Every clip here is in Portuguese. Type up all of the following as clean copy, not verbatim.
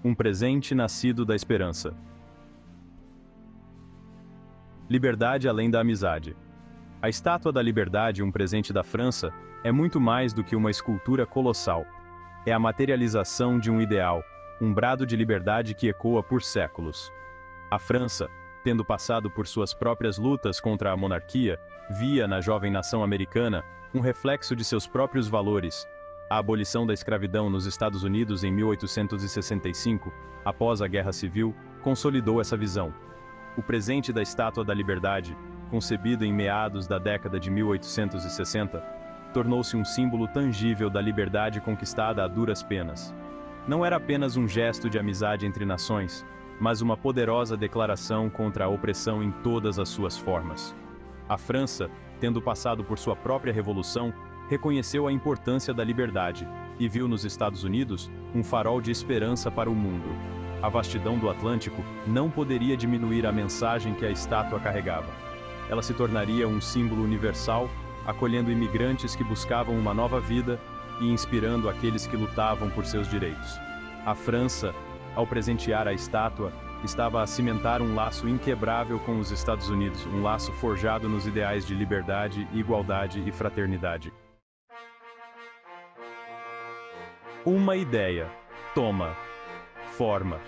Um presente nascido da esperança. Liberdade além da amizade. A Estátua da Liberdade, um presente da França, é muito mais do que uma escultura colossal. É a materialização de um ideal, um brado de liberdade que ecoa por séculos. A França, tendo passado por suas próprias lutas contra a monarquia, via na jovem nação americana um reflexo de seus próprios valores. A abolição da escravidão nos Estados Unidos em 1865, após a Guerra Civil, consolidou essa visão. O presente da Estátua da Liberdade, concebido em meados da década de 1860, tornou-se um símbolo tangível da liberdade conquistada a duras penas. Não era apenas um gesto de amizade entre nações, mas uma poderosa declaração contra a opressão em todas as suas formas. A França, tendo passado por sua própria revolução, reconheceu a importância da liberdade e viu nos Estados Unidos um farol de esperança para o mundo. A vastidão do Atlântico não poderia diminuir a mensagem que a estátua carregava. Ela se tornaria um símbolo universal, acolhendo imigrantes que buscavam uma nova vida e inspirando aqueles que lutavam por seus direitos. A França, ao presentear a estátua, estava a cimentar um laço inquebrável com os Estados Unidos, um laço forjado nos ideais de liberdade, igualdade e fraternidade. Uma ideia. Toma. Forma.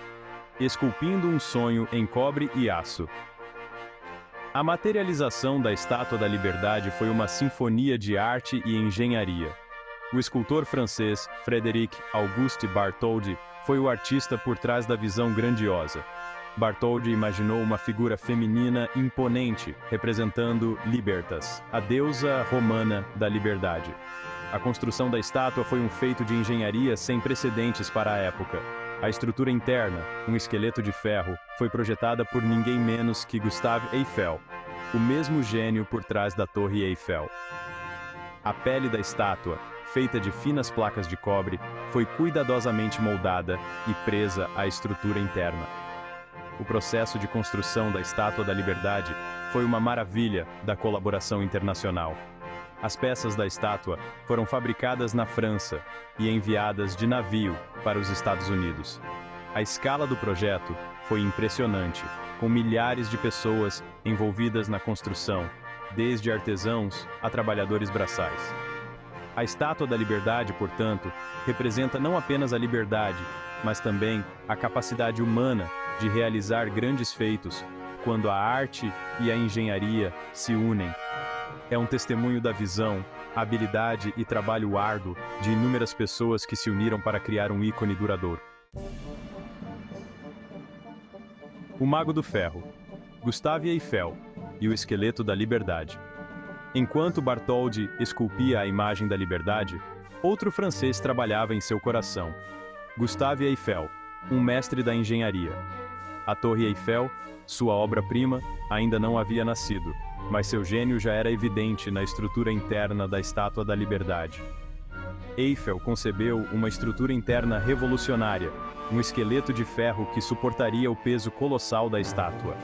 Esculpindo um sonho em cobre e aço. A materialização da Estátua da Liberdade foi uma sinfonia de arte e engenharia. O escultor francês Frédéric Auguste Bartholdi foi o artista por trás da visão grandiosa. Bartholdi imaginou uma figura feminina imponente, representando Libertas, a deusa romana da liberdade. A construção da estátua foi um feito de engenharia sem precedentes para a época. A estrutura interna, um esqueleto de ferro, foi projetada por ninguém menos que Gustave Eiffel, o mesmo gênio por trás da Torre Eiffel. A pele da estátua, feita de finas placas de cobre, foi cuidadosamente moldada e presa à estrutura interna. O processo de construção da Estátua da Liberdade foi uma maravilha da colaboração internacional. As peças da estátua foram fabricadas na França e enviadas de navio para os Estados Unidos. A escala do projeto foi impressionante, com milhares de pessoas envolvidas na construção, desde artesãos a trabalhadores braçais. A Estátua da Liberdade, portanto, representa não apenas a liberdade, mas também a capacidade humana de realizar grandes feitos, quando a arte e a engenharia se unem. É um testemunho da visão, habilidade e trabalho árduo de inúmeras pessoas que se uniram para criar um ícone duradouro. O Mago do Ferro, Gustave Eiffel e o Esqueleto da Liberdade. Enquanto Bartholdi esculpia a imagem da liberdade, outro francês trabalhava em seu coração. Gustave Eiffel, um mestre da engenharia. A Torre Eiffel, sua obra-prima, ainda não havia nascido, mas seu gênio já era evidente na estrutura interna da Estátua da Liberdade. Eiffel concebeu uma estrutura interna revolucionária, um esqueleto de ferro que suportaria o peso colossal da estátua.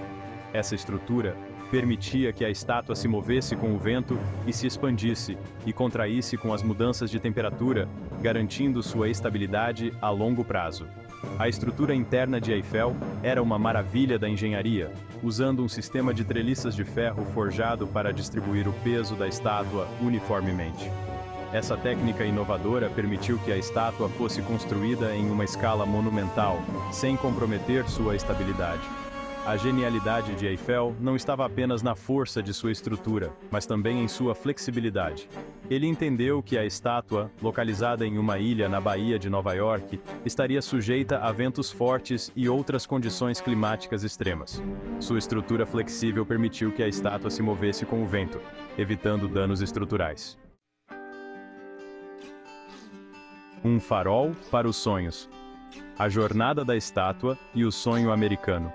Essa estrutura permitia que a estátua se movesse com o vento e se expandisse e contraísse com as mudanças de temperatura, garantindo sua estabilidade a longo prazo. A estrutura interna de Eiffel era uma maravilha da engenharia, usando um sistema de treliças de ferro forjado para distribuir o peso da estátua uniformemente. Essa técnica inovadora permitiu que a estátua fosse construída em uma escala monumental, sem comprometer sua estabilidade. A genialidade de Eiffel não estava apenas na força de sua estrutura, mas também em sua flexibilidade. Ele entendeu que a estátua, localizada em uma ilha na Baía de Nova York, estaria sujeita a ventos fortes e outras condições climáticas extremas. Sua estrutura flexível permitiu que a estátua se movesse com o vento, evitando danos estruturais. Um farol para os sonhos. A jornada da estátua e o sonho americano.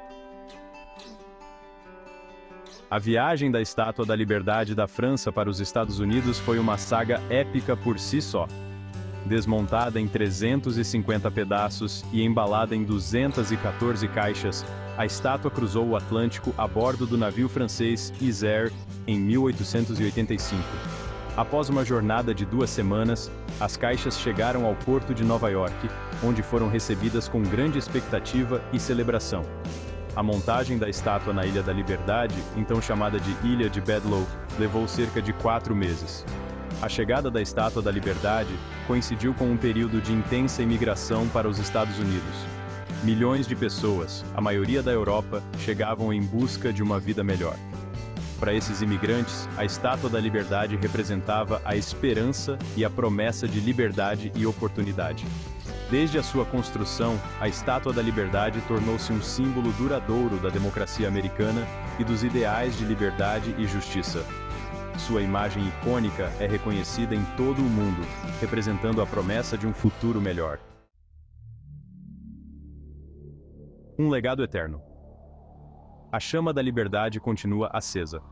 A viagem da Estátua da Liberdade da França para os Estados Unidos foi uma saga épica por si só. Desmontada em 350 pedaços e embalada em 214 caixas, a estátua cruzou o Atlântico a bordo do navio francês Isère em 1885. Após uma jornada de 2 semanas, as caixas chegaram ao porto de Nova York, onde foram recebidas com grande expectativa e celebração. A montagem da estátua na Ilha da Liberdade, então chamada de Ilha de Bedloe, levou cerca de 4 meses. A chegada da Estátua da Liberdade coincidiu com um período de intensa imigração para os Estados Unidos. Milhões de pessoas, a maioria da Europa, chegavam em busca de uma vida melhor. Para esses imigrantes, a Estátua da Liberdade representava a esperança e a promessa de liberdade e oportunidade. Desde a sua construção, a Estátua da Liberdade tornou-se um símbolo duradouro da democracia americana e dos ideais de liberdade e justiça. Sua imagem icônica é reconhecida em todo o mundo, representando a promessa de um futuro melhor. Um legado eterno. A chama da liberdade continua acesa.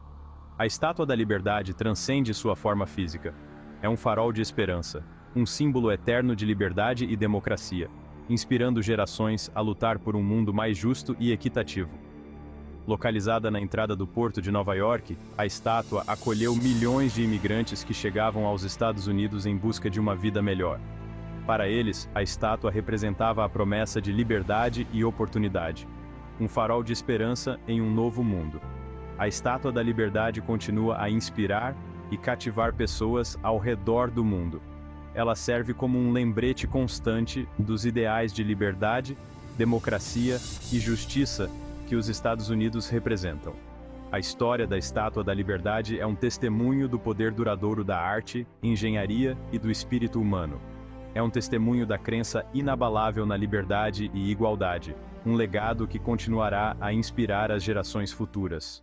A Estátua da Liberdade transcende sua forma física. É um farol de esperança, um símbolo eterno de liberdade e democracia, inspirando gerações a lutar por um mundo mais justo e equitativo. Localizada na entrada do porto de Nova York, a estátua acolheu milhões de imigrantes que chegavam aos Estados Unidos em busca de uma vida melhor. Para eles, a estátua representava a promessa de liberdade e oportunidade, um farol de esperança em um novo mundo. A Estátua da Liberdade continua a inspirar e cativar pessoas ao redor do mundo. Ela serve como um lembrete constante dos ideais de liberdade, democracia e justiça que os Estados Unidos representam. A história da Estátua da Liberdade é um testemunho do poder duradouro da arte, engenharia e do espírito humano. É um testemunho da crença inabalável na liberdade e igualdade, um legado que continuará a inspirar as gerações futuras.